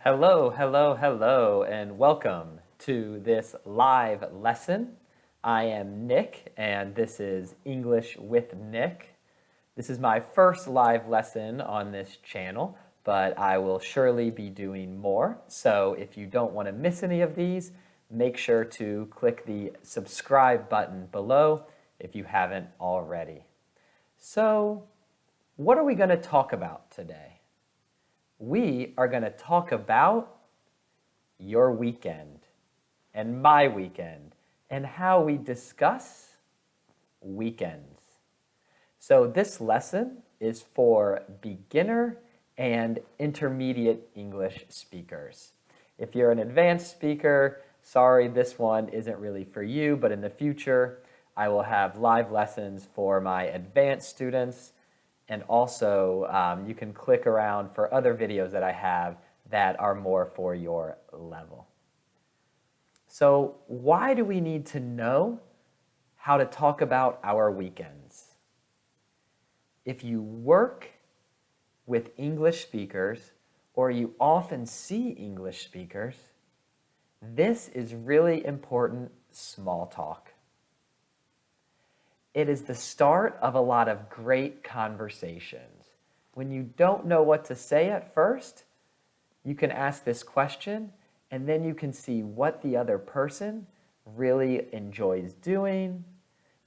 Hello, hello, hello, and welcome to this live lesson. I am Nick, and this is English with Nick. This is my first live lesson on this channel, but I will surely be doing more. So if you don't want to miss any of these, make sure to click the subscribe button below if you haven't already. So, what are we going to talk about today? We are going to talk about your weekend and my weekend and how we discuss weekends. So this lesson is for beginner and intermediate English speakers. If you're an advanced speaker, sorry, this one isn't really for you, but in the future, I will have live lessons for my advanced students. And also, you can click around for other videos that I have that are more for your level. So why do we need to know how to talk about our weekends? If you work with English speakers, or you often see English speakers, this is really important small talk. It is the start of a lot of great conversations. When you don't know what to say at first, you can ask this question, and then you can see what the other person really enjoys doing.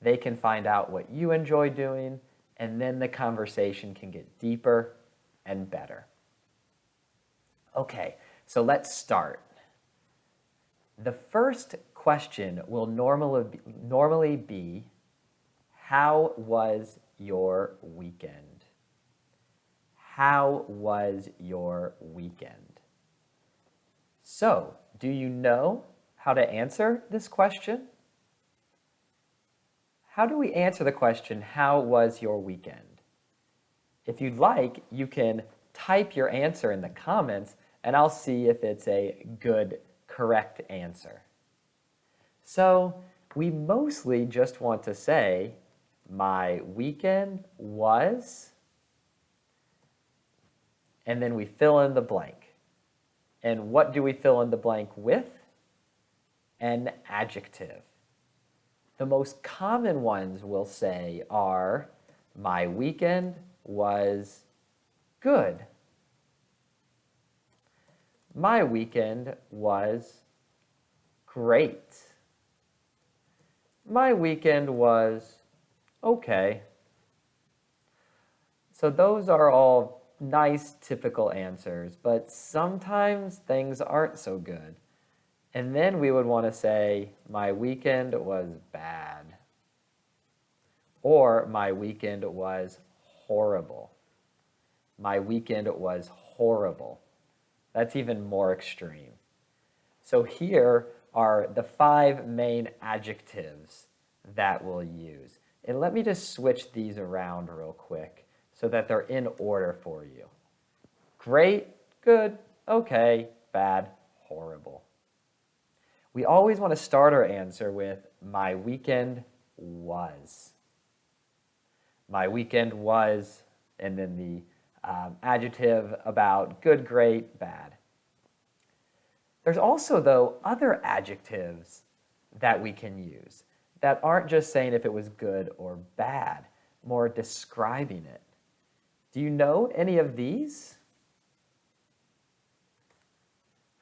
They can find out what you enjoy doing, and then the conversation can get deeper and better. Okay, so let's start. The first question will normally be, how was your weekend? How was your weekend? So, do you know how to answer this question? How do we answer the question, how was your weekend? If you'd like, you can type your answer in the comments and I'll see if it's a good, correct answer. So, we mostly just want to say, my weekend was, and then we fill in the blank. And what do we fill in the blank with? An adjective. The most common ones we'll say are, my weekend was good. My weekend was great. My weekend was okay. So those are all nice, typical answers, but sometimes things aren't so good. And then we would want to say, my weekend was bad. Or my weekend was horrible. My weekend was horrible. That's even more extreme. So here are the 5 main adjectives that we'll use. And let me just switch these around real quick so that they're in order for you. Great, good, okay, bad, horrible. We always want to start our answer with, my weekend was. My weekend was, and then the adjective about good, great, bad. There's also, though, other adjectives that we can use that aren't just saying if it was good or bad, more describing it. Do you know any of these?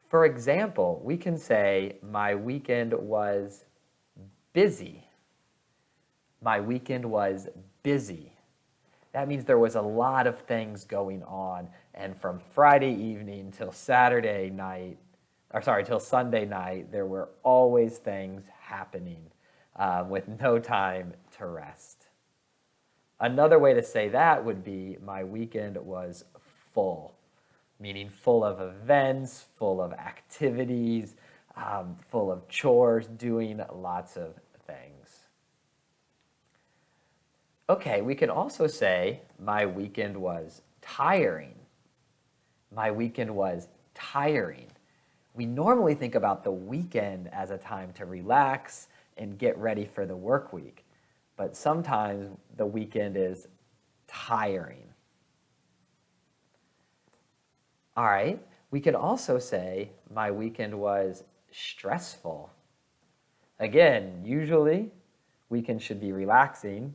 For example, we can say, my weekend was busy. My weekend was busy. That means there was a lot of things going on, and from Friday evening till Saturday night, till Sunday night, there were always things happening with no time to rest. Another way to say that would be, my weekend was full, meaning full of events, full of activities, full of chores, doing lots of things. Okay, we can also say, my weekend was tiring. My weekend was tiring. We normally think about the weekend as a time to relax and get ready for the work week, but sometimes the weekend is tiring. All right, We can also say, my weekend was stressful. Again, usually weekends should be relaxing,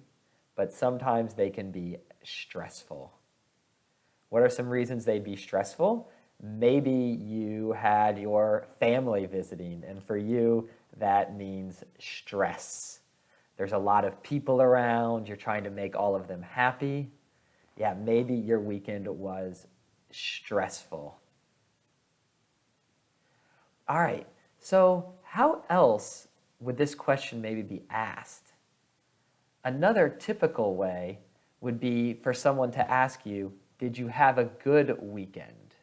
but sometimes they can be stressful. What are some reasons they'd be stressful? Maybe you had your family visiting, and for you, that means stress. There's a lot of people around, you're trying to make all of them happy. Yeah, maybe your weekend was stressful. All right, so how else would this question maybe be asked? Another typical way would be for someone to ask you, did you have a good weekend?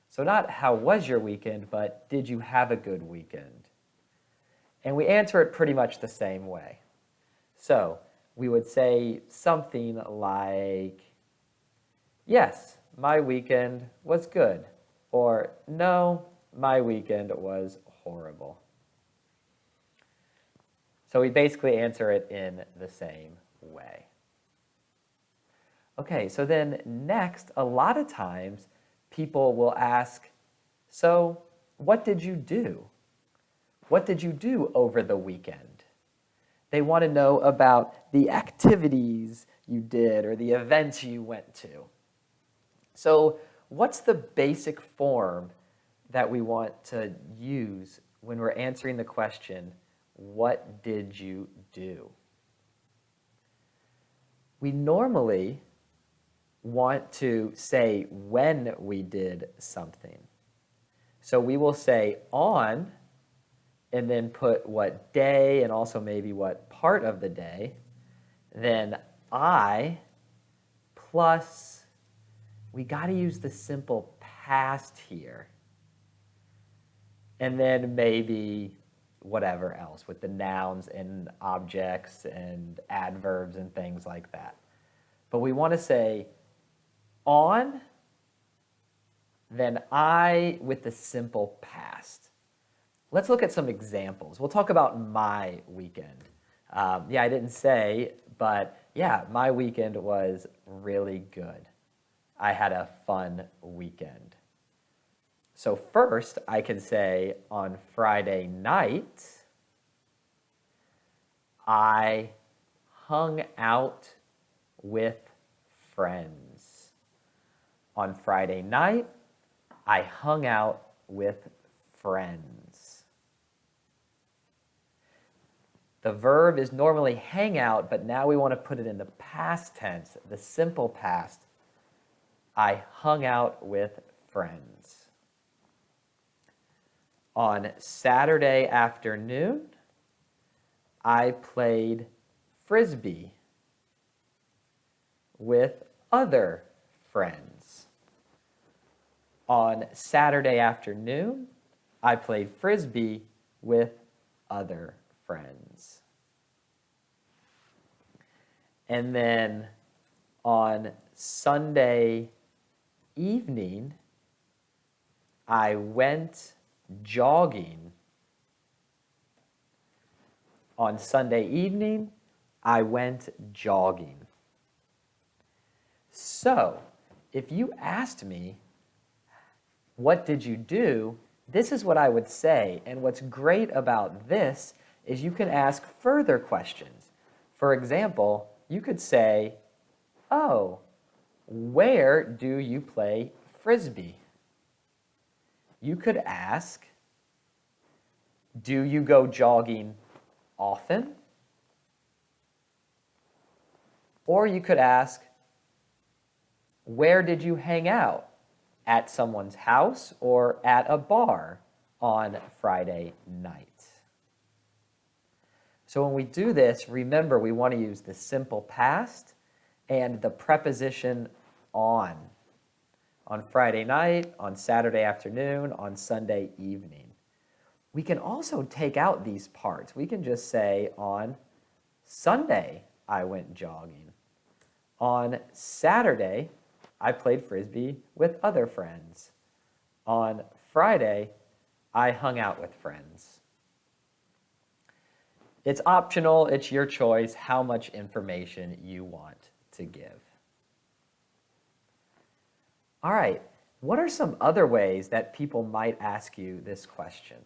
So not how was your weekend, but did you have a good weekend? And we answer it pretty much the same way. So we would say something like, yes, my weekend was good, or no, my weekend was horrible. So we basically answer it in the same way. Okay, so then next, a lot of times people will ask, so what did you do? What did you do over the weekend? They want to know about the activities you did or the events you went to. So what's the basic form that we want to use when we're answering the question, what did you do? We normally want to say when we did something. So we will say on, and then put what day and also maybe what part of the day. Then I plus, we got to use the simple past here. And then maybe whatever else with the nouns and objects and adverbs and things like that. But we want to say on, then I with the simple past. Let's look at some examples. We'll talk about my weekend. Yeah, I didn't say, but yeah, my weekend was really good. I had a fun weekend. So first, I can say on Friday night, I hung out with friends. On Friday night, I hung out with friends. The verb is normally hang out, but now we want to put it in the past tense, the simple past. I hung out with friends. On Saturday afternoon, I played Frisbee with other friends. On Saturday afternoon, I played Frisbee with other friends. And then on Sunday evening, I went jogging. On Sunday evening, I went jogging. So, if you asked me, what did you do? This is what I would say. And what's great about this is you can ask further questions. For example, you could say, oh, where do you play Frisbee? You could ask, do you go jogging often? Or you could ask, where did you hang out? At someone's house or at a bar on Friday night? So when we do this, remember we want to use the simple past and the preposition on Friday night, on Saturday afternoon, on Sunday evening. We can also take out these parts. We can just say on Sunday, I went jogging. On Saturday, I played Frisbee with other friends. On Friday, I hung out with friends. It's optional, it's your choice how much information you want to give. All right, What are some other ways that people might ask you this question?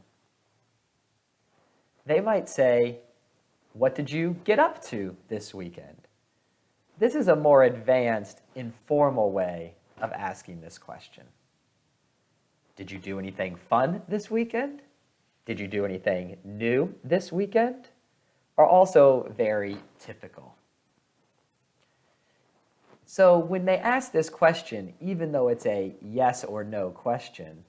They might say, what did you get up to this weekend? This is a more advanced, informal way of asking this question. Did you do anything fun this weekend? Did you do anything new this weekend? Are also very typical. So when they ask this question, even though it's a yes or no question,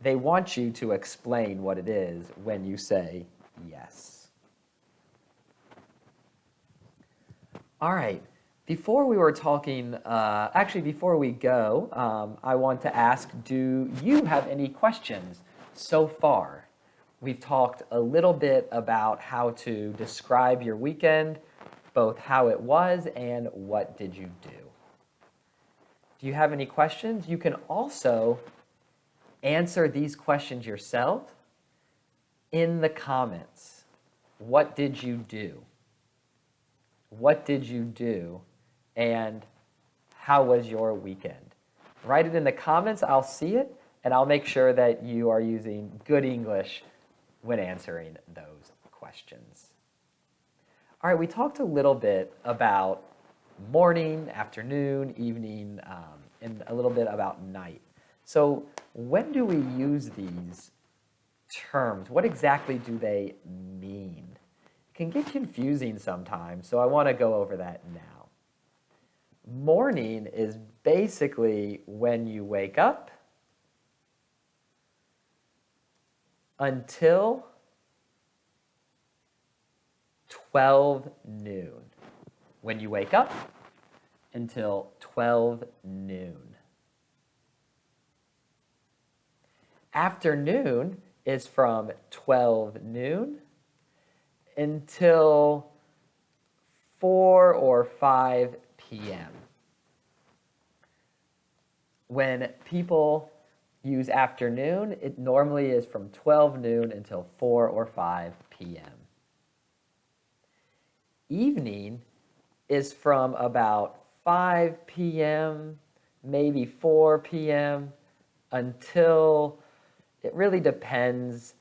they want you to explain what it is when you say yes. All right, before we were talking, before we go, I want to ask, do you have any questions so far? We've talked a little bit about how to describe your weekend, both how it was and what did you do. Do you have any questions? You can also answer these questions yourself in the comments. What did you do? What did you do? And how was your weekend? Write it in the comments. I'll see it, and I'll make sure that you are using good English when answering those questions. All right, we talked a little bit about morning, afternoon, evening, and a little bit about night. So when do we use these terms? What exactly do they mean? It can get confusing sometimes, so I want to go over that now. Morning is basically when you wake up until 12 noon. When you wake up until 12 noon. Afternoon is from 12 noon until 4 or 5 p.m. When people use afternoon, it normally is from 12 noon until 4 or 5 p.m. Evening is from about 5 p.m., maybe 4 p.m., until it really depends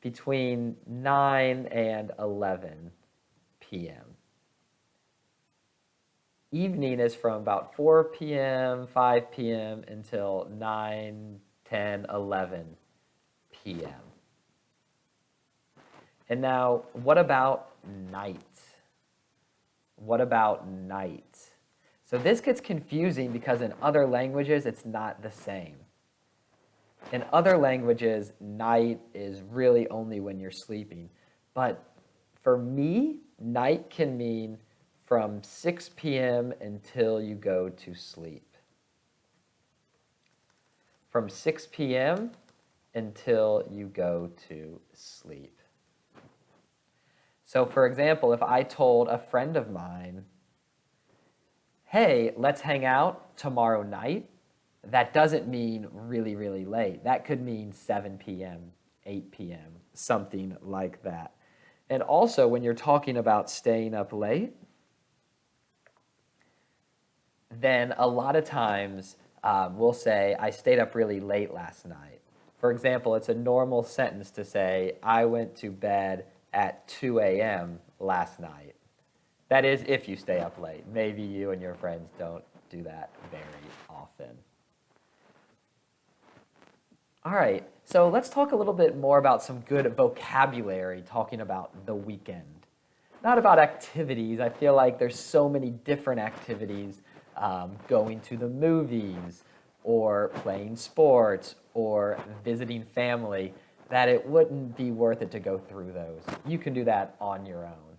between 9 and 11 p.m. Evening is from about 4 p.m., 5 p.m. until 9, 10, 11 p.m. And now, what about night? What about night? So this gets confusing because in other languages, it's not the same. In other languages, night is really only when you're sleeping. But for me, night can mean from 6 p.m. until you go to sleep. From 6 p.m. until you go to sleep. So for example, if I told a friend of mine, hey, let's hang out tomorrow night, that doesn't mean really, really late. That could mean 7 p.m., 8 p.m., something like that. And also, when you're talking about staying up late, then a lot of times we'll say, I stayed up really late last night. For example, it's a normal sentence to say, I went to bed at 2 a.m. last night. That is if you stay up late. Maybe you and your friends don't do that very often. All right, so let's talk a little bit more about some good vocabulary talking about the weekend. Not about activities. I feel like there's so many different activities, going to the movies or playing sports or visiting family, that it wouldn't be worth it to go through those. You can do that on your own.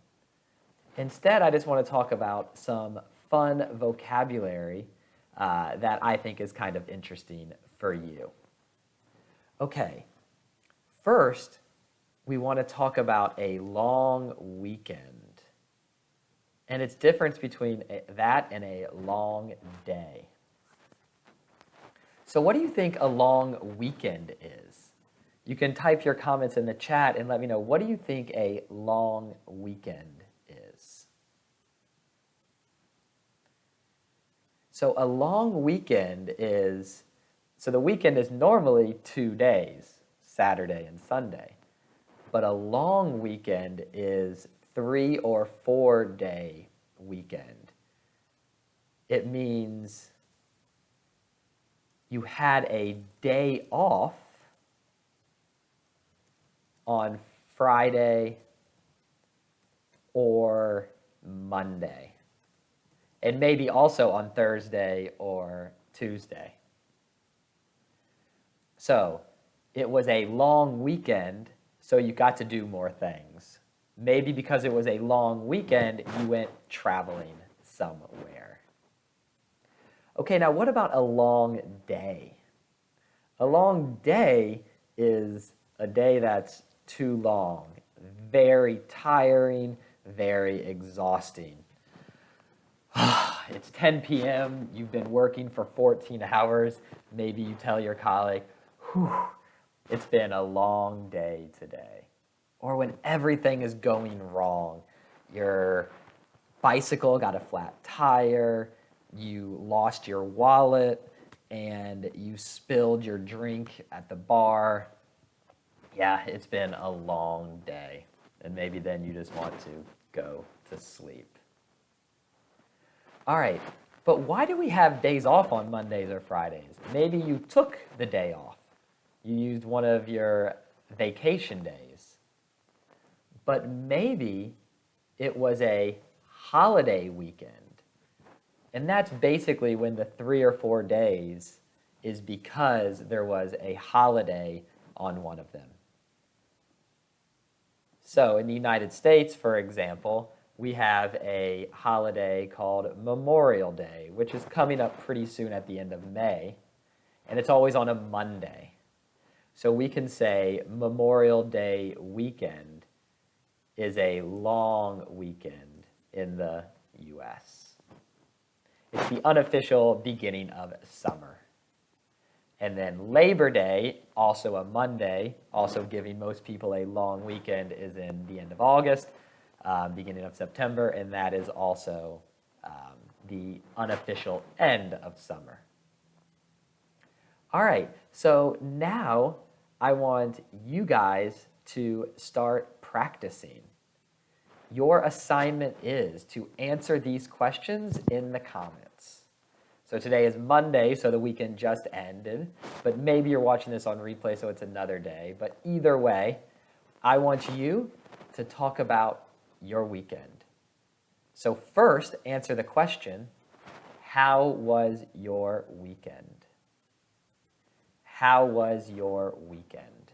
Instead, I just want to talk about some fun vocabulary that I think is kind of interesting for you. Okay, first, we want to talk about a long weekend and its difference between that and a long day. So what do you think a long weekend is? You can type your comments in the chat and let me know, what do you think a long weekend is? So a long weekend is So the weekend is normally 2 days, Saturday and Sunday. But a long weekend is 3 or 4 day weekend. It means you had a day off on Friday or Monday, and maybe also on Thursday or Tuesday. So it was a long weekend, so you got to do more things. Maybe because it was a long weekend, you went traveling somewhere. Okay, now what about a long day? A long day is a day that's too long, very tiring, very exhausting. It's 10 p.m., you've been working for 14 hours, maybe you tell your colleague, whew, it's been a long day today. Or when everything is going wrong, your bicycle got a flat tire, you lost your wallet, and you spilled your drink at the bar. Yeah, it's been a long day. And maybe then you just want to go to sleep. All right, but why do we have days off on Mondays or Fridays? Maybe you took the day off. You used one of your vacation days. But maybe it was a holiday weekend. And that's basically when the 3 or 4 days is because there was a holiday on one of them. So in the United States, for example, we have a holiday called Memorial Day, which is coming up pretty soon at the end of May, and it's always on a Monday. So we can say Memorial Day weekend is a long weekend in the US. It's the unofficial beginning of summer. And then Labor Day, also a Monday, also giving most people a long weekend, is in the end of August, beginning of September, and that is also the unofficial end of summer. All right, so now I want you guys to start practicing. Your assignment is to answer these questions in the comments. So today is Monday, so the weekend just ended, but maybe you're watching this on replay, so it's another day. But either way, I want you to talk about your weekend. So first, answer the question, how was your weekend? How was your weekend?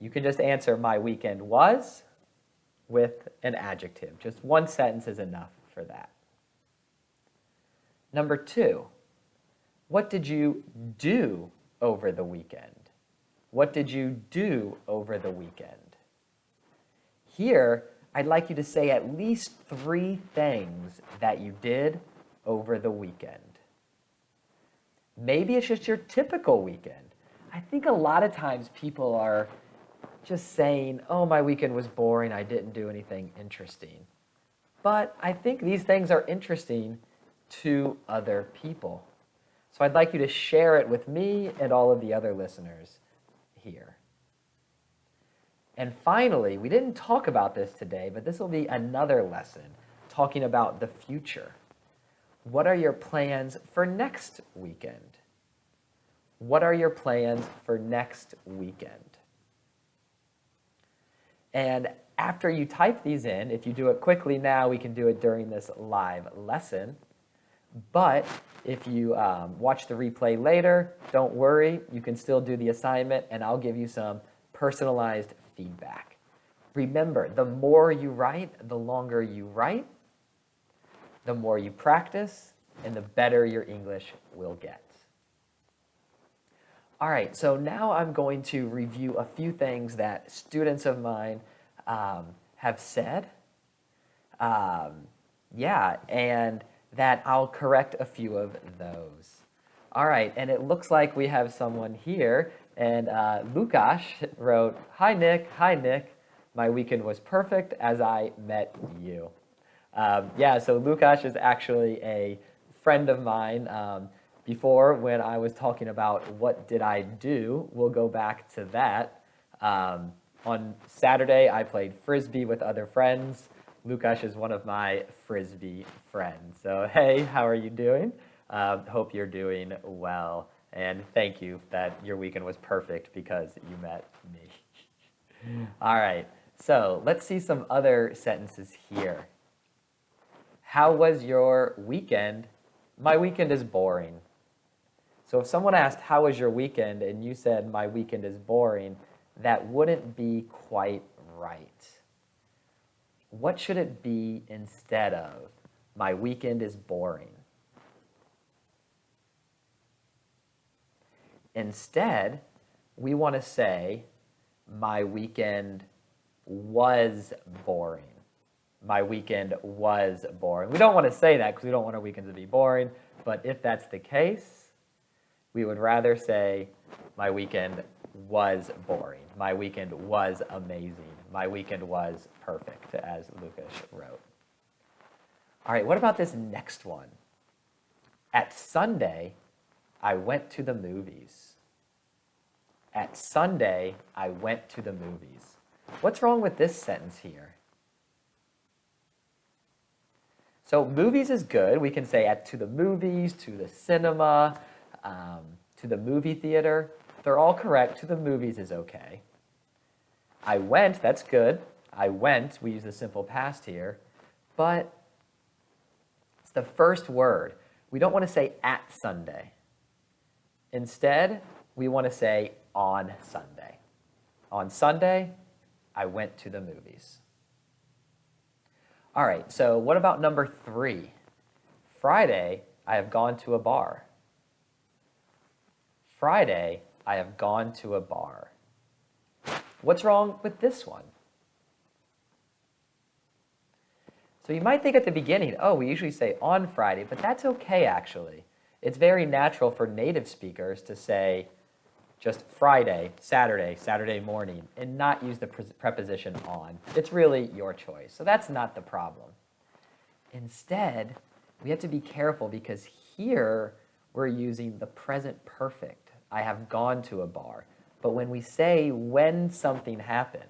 You can just answer my weekend was with an adjective. Just one sentence is enough for that. Number 2, what did you do over the weekend? What did you do over the weekend? Here, I'd like you to say at least 3 things that you did over the weekend. Maybe it's just your typical weekend. I think a lot of times people are just saying, oh, my weekend was boring, I didn't do anything interesting. But I think these things are interesting to other people. So I'd like you to share it with me and all of the other listeners here. And finally, we didn't talk about this today, but this will be another lesson talking about the future. What are your plans for next weekend? What are your plans for next weekend? And after you type these in, if you do it quickly now, we can do it during this live lesson. But if you watch the replay later, don't worry, you can still do the assignment and I'll give you some personalized feedback. Remember, the more you write, the longer you write, the more you practice, and the better your English will get. All right, so now I'm going to review a few things that students of mine have said. And that I'll correct a few of those. All right, and it looks like we have someone here, and Lukasz wrote, Hi Nick, my weekend was perfect as I met you. So Lukasz is actually a friend of mine. Before, when I was talking about what did I do, we'll go back to that. On Saturday, I played Frisbee with other friends. Lukasz is one of my Frisbee friends. So, hey, how are you doing? Hope you're doing well. And thank you that your weekend was perfect because you met me. All right, so let's see some other sentences here. How was your weekend? My weekend is boring. So if someone asked, how was your weekend? And you said, my weekend is boring, that wouldn't be quite right. What should it be instead of, my weekend is boring? Instead, we want to say, my weekend was boring. My weekend was boring. We don't want to say that because we don't want our weekends to be boring, but if that's the case, we would rather say, my weekend was boring. My weekend was amazing. My weekend was perfect, as Lukasz wrote. All right, what about this next one? At Sunday, I went to the movies. At Sunday, I went to the movies. What's wrong with this sentence here? So movies is good. We can say to the movies, to the cinema, to the movie theater. They're all correct. To the movies is okay. I went, that's good. I went, we use the simple past here, but it's the first word. We don't want to say at Sunday. Instead, we want to say on Sunday. On Sunday, I went to the movies. All right, so what about number 3? Friday, I have gone to a bar. Friday, I have gone to a bar. What's wrong with this one? So you might think at the beginning, oh, we usually say on Friday, but that's okay actually. It's very natural for native speakers to say just Friday, Saturday morning, and not use the preposition on. It's really your choice. So that's not the problem. Instead, we have to be careful because here we're using the present perfect. I have gone to a bar. But when we say when something happened,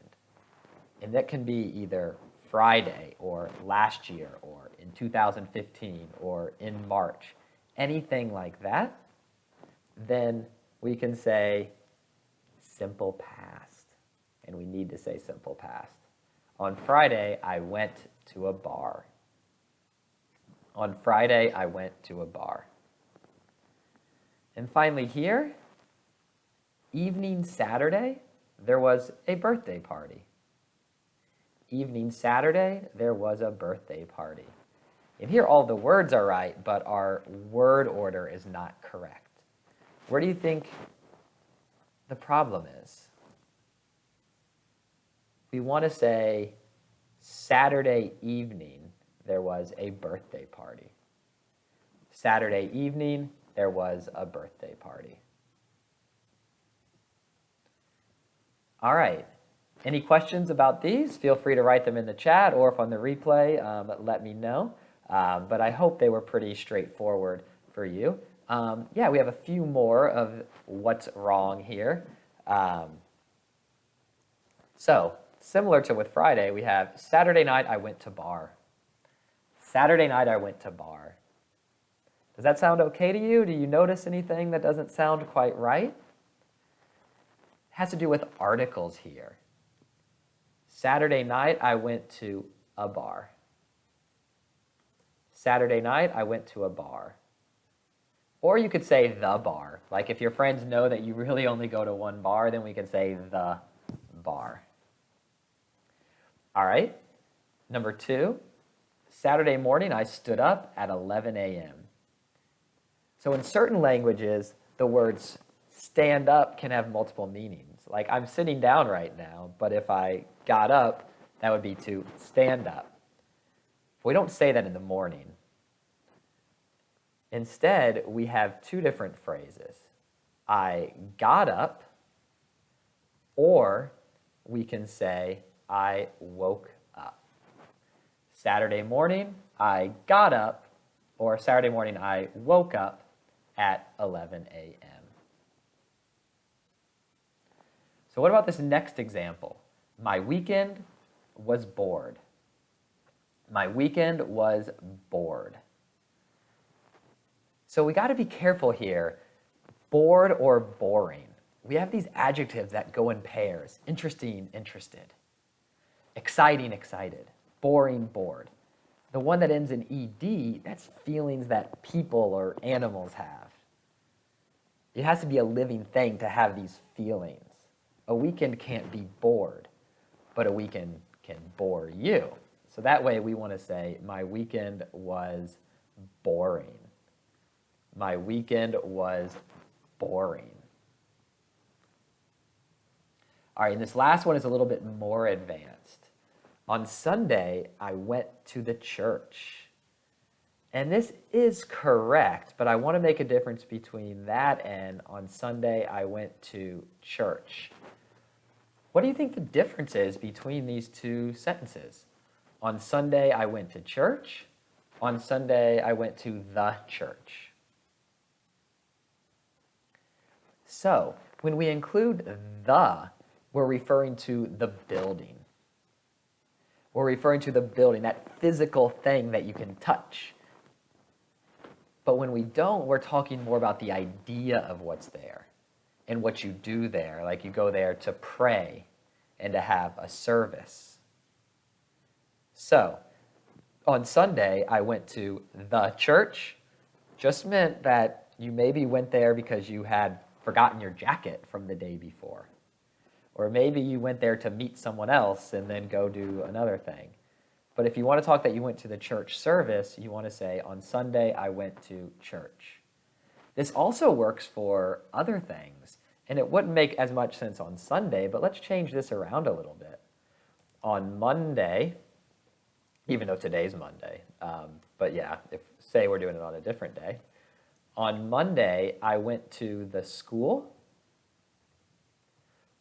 and that can be either Friday or last year or in 2015 or in March, anything like that, then we can say simple past. And we need to say simple past. On Friday, I went to a bar. On Friday, I went to a bar. And finally here, evening Saturday, there was a birthday party. Evening Saturday, there was a birthday party. And here all the words are right, but our word order is not correct. Where do you think the problem is? We want to say Saturday evening, there was a birthday party. Saturday evening, there was a birthday party. All right. Any questions about these? Feel free to write them in the chat, or if on the replay, let me know. But I hope they were pretty straightforward for you. Yeah, we have a few more of what's wrong here. So, similar to with Friday, we have Saturday night I went to bar. Saturday night I went to bar. Does that sound okay to you? Do you notice anything that doesn't sound quite right? It has to do with articles here. Saturday night I went to a bar. Saturday night I went to a bar. Or you could say the bar. Like if your friends know that you really only go to one bar, then we can say the bar. All right. Number 2, Saturday morning I stood up at 11 a.m. So in certain languages, the words stand up can have multiple meanings. Like I'm sitting down right now, but if I got up, that would be to stand up. We don't say that in the morning. Instead, we have 2 different phrases. I got up, or we can say I woke up. Saturday morning, I got up, or Saturday morning, I woke up at 11 a.m. So what about this next example? My weekend was bored. My weekend was bored. So we got to be careful here. Bored or boring. We have these adjectives that go in pairs. Interesting, interested. Exciting, excited. Boring, bored. The one that ends in ed, that's feelings that people or animals have. It has to be a living thing to have these feelings. A weekend can't be bored, but a weekend can bore you. So that way we want to say, my weekend was boring. My weekend was boring. All right, and this last one is a little bit more advanced. On Sunday, I went to the church. And this is correct, but I want to make a difference between that and on Sunday, I went to church. What do you think the difference is between these two sentences? On Sunday, I went to church. On Sunday, I went to the church. So, when we include the, we're referring to the building. We're referring to the building, that physical thing that you can touch. But when we don't, we're talking more about the idea of what's there and what you do there. Like you go there to pray and to have a service. So, on Sunday, I went to the church. Just meant that you maybe went there because you had forgotten your jacket from the day before. Or maybe you went there to meet someone else and then go do another thing. But if you want to talk that you went to the church service, you want to say, on Sunday, I went to church. This also works for other things. And it wouldn't make as much sense on Sunday, but let's change this around a little bit. On Monday, even though today's Monday, but yeah, say we're doing it on a different day. On Monday, I went to the school.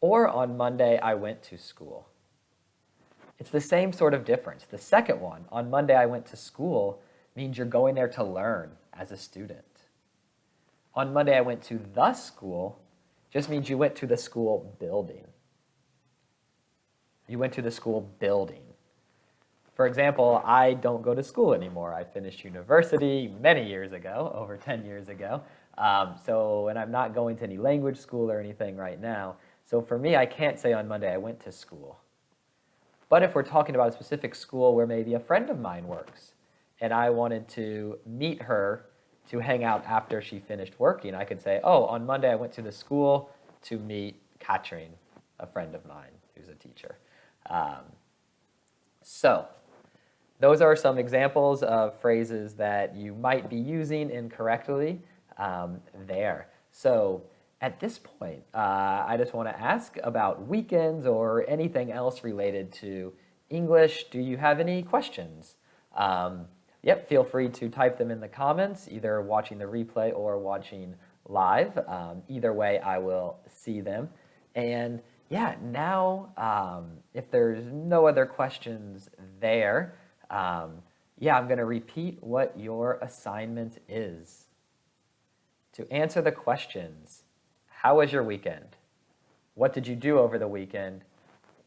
Or on Monday, I went to school. It's the same sort of difference. The second one, on Monday I went to school, means you're going there to learn as a student. On Monday I went to the school, just means you went to the school building. You went to the school building. For example, I don't go to school anymore. I finished university many years ago, over 10 years ago. And I'm not going to any language school or anything right now. So for me, I can't say on Monday I went to school. But if we're talking about a specific school where maybe a friend of mine works, and I wanted to meet her to hang out after she finished working, I could say, oh, on Monday I went to the school to meet Katrin, a friend of mine who's a teacher. So those are some examples of phrases that you might be using incorrectly there. So at this point, I just want to ask about weekends or anything else related to English. Do you have any questions? Yep, feel free to type them in the comments, either watching the replay or watching live. Either way, I will see them. And yeah, now, if there's no other questions there, yeah, I'm going to repeat what your assignment is. To answer the questions, how was your weekend? What did you do over the weekend?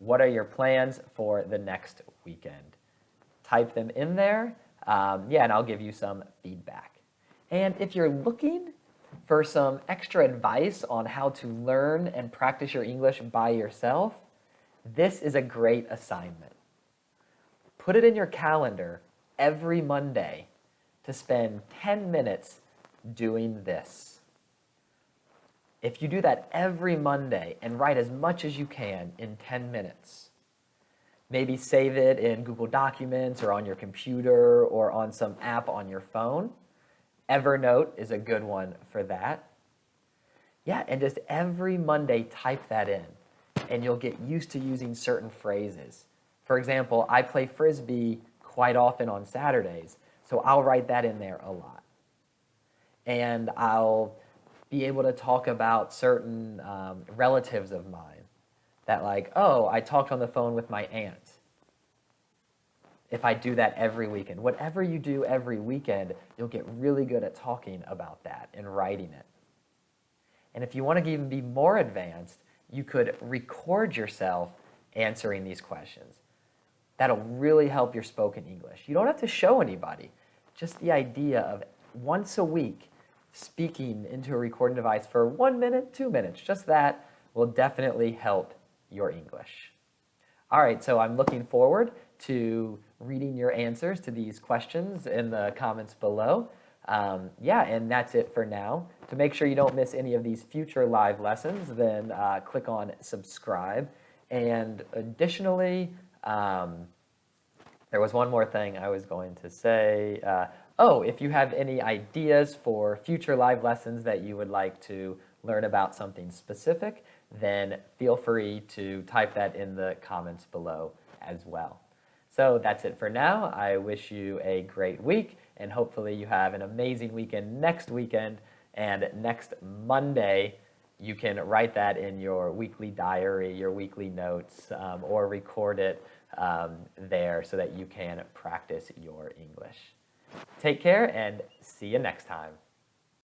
What are your plans for the next weekend? Type them in there, yeah, and I'll give you some feedback. And if you're looking for some extra advice on how to learn and practice your English by yourself, this is a great assignment. Put it in your calendar every Monday to spend 10 minutes doing this. If you do that every Monday and write as much as you can in 10 minutes, maybe save it in Google Documents or on your computer or on some app on your phone. Evernote is a good one for that. Yeah, and just every Monday type that in, and you'll get used to using certain phrases. For example, I play Frisbee quite often on Saturdays, so I'll write that in there a lot. And I'll be able to talk about certain relatives of mine that like, oh, I talked on the phone with my aunt. if I do that every weekend. Whatever you do every weekend, you'll get really good at talking about that and writing it. And if you want to even be more advanced, you could record yourself answering these questions. That'll really help your spoken English. You don't have to show anybody. Just the idea of once a week speaking into a recording device for 1 minute, 2 minutes, just that will definitely help your English. All right, so I'm looking forward to reading your answers to these questions in the comments below. Yeah, and that's it for now. To make sure you don't miss any of these future live lessons, then click on subscribe. And additionally, there was one more thing I was going to say. Oh, if you have any ideas for future live lessons that you would like to learn about something specific, then feel free to type that in the comments below as well. So that's it for now. I wish you a great week, and hopefully you have an amazing weekend next weekend. And next Monday, you can write that in your weekly diary, your weekly notes, or record it there so that you can practice your English. Take care and see you next time.